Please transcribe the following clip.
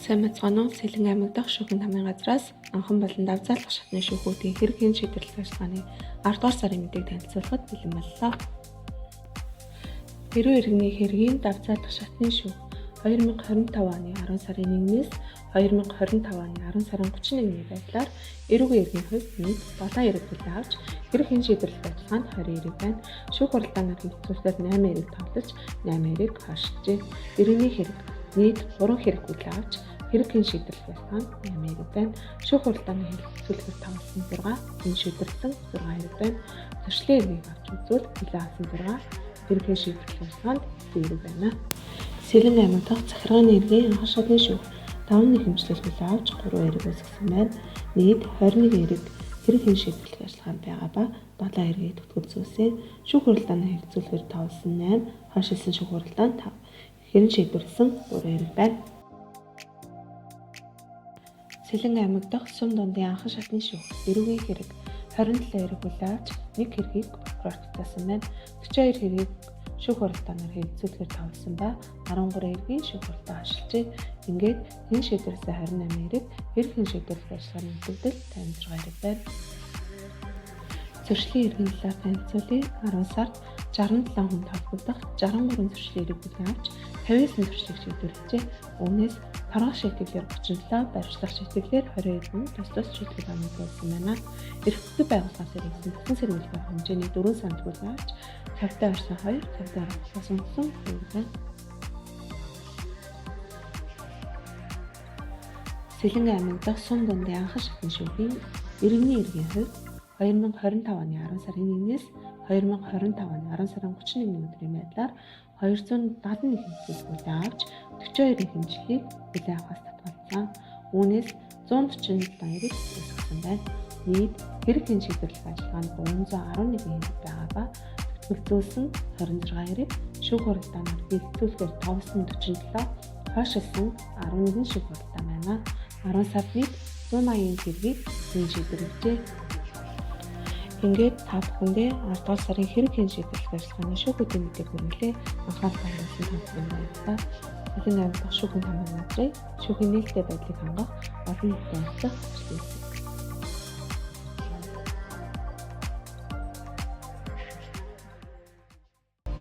Сайн мэцгаано Сэлэн аймаг дахь шүүхийн тамгын газраас анхан болон давзаалах шатны шүүхүүдийн хэргийн шийдвэрлэх ажиллагааны 10 дугаар сарын мэдээг танилцуулахад бэлэн боллоо. Хэрвээ иргэний хэргийн давзаалах шатны шүүх 2025 оны 10 сарын 1-ээс 2025 оны 10 сарын 31-ний байдлаар эрүүгийн иргэний хувьд нийт 7 эрэг хүлээн авч хэргийн шийдвэрлэх ажиллагаанд 20 эрэг байна. Шүүх хуралдаанаар хэрэгжүүлэхээр 8 эрэг тоглож 8 эрэг хашжээ. Иргэний хэрэг нийт 3 хэрэг хүлээн авч хэргийн шийдвэрлэх ажиллагаанд 8 эрэг байна. Шүүх хуралдааны хэрэгжүүлэхээр тавлсан 6, энэ шийдвэрлсэн 6 эрэг байна. Зөрчлийн эргийг авч үзвэл хүлээн авсан 6, хэргийн шийдвэрлэх ажиллагаанд 9 эрэг байна. Сэлэн аймаг дахь захиргааны эргийн анхан шатны шүүх 5 нэхэмжлэл хүлээн авч 3 эрэг үүсгэсэн байна. Нийт 21 эрэг хэргийн шийдвэрлэх ажиллагаанд байгаа ба 7 эргийг төгтгөлцүүлсэн. Шүүх хуралдааны хэрэгжүүлэхээр тавлсан 8, хашилсан шүүх хуралдаанд 5, хэргийн шийдвэрлсэн 3 эрэг байна. Сэлэн аймаг дахь сум дундын анхан шатны шүүх эрүүгийн хэрэг 27 эрэг хүлээн авч 1 хэргийг прокурорт таасан байна. 42 хэргийг шүүх хуралдаанаар хэрэгжүүлэхээр тавлсан ба 13 эргийн шүүх хуралдаан ашиглажээ. Ингээд хэн шийдвэрлсэн 28 эрэг хэргийн шийдвэрлэх ажиллагааны мэдээлэл 56 эрэг байна. Зөрчлийн эргийн талаар танилцуулъя. 10 сард 67 хүн толбогдох 63 зөрчлийн эрэг хүлээн авч 59 зөрчлийг шийдвэрлэжээ. Үүнээс торгох шийтгэлээр 37, баримтлах шийтгэлээр 22 хүн тус шийдвэр амжуулсан байна. Эрхтдээ байгууллагаас ирсэн төсөн сэргийлэх хэмжээний 4 санд хүлээн авч 50-д орсон 2, 50-д оруулахаас унсан 2 байна. Сэлэн аймаг дахь сум дундын анхан шатны шүүхийн иргэний эргийн хувьд 2025 оны 10 сарын 1-ээс 2025 оны 10 сарын 31-ний өдрийн байдлаар 271 хэмжлэл хүлээн авч 42 хэмжлэлийг хүлээн авахаас татгалзсан. Үүнээс 147 эрэг үүсгэсэн байна. Нийт хэргийн шийдвэрлэх ажиллагаанд 311 хэрэг байгаа ба төгтгөлцүүлсэн 26 эрэг, шүүх хуралдаанаар хэрэгжүүлэхээр тавлсан 47, хойшилсан 11 шүүх хуралдаан байна. 10 сард нийт 180 хэргийг шийдвэрлэжээ. Ингээд та бүхэндээ 10 дугаар сарын хэргийн шийдвэрлэх ажиллагааны шүүхүүдийн мэдээг хүргэлээ. Анхаарал тандуулсан танд баярлалаа. Сэлэн аймаг дахь шүүхийн тамгын газрын шүүхийн нээлттэй байдлыг хангах олон нийтэд ажиллах ажлын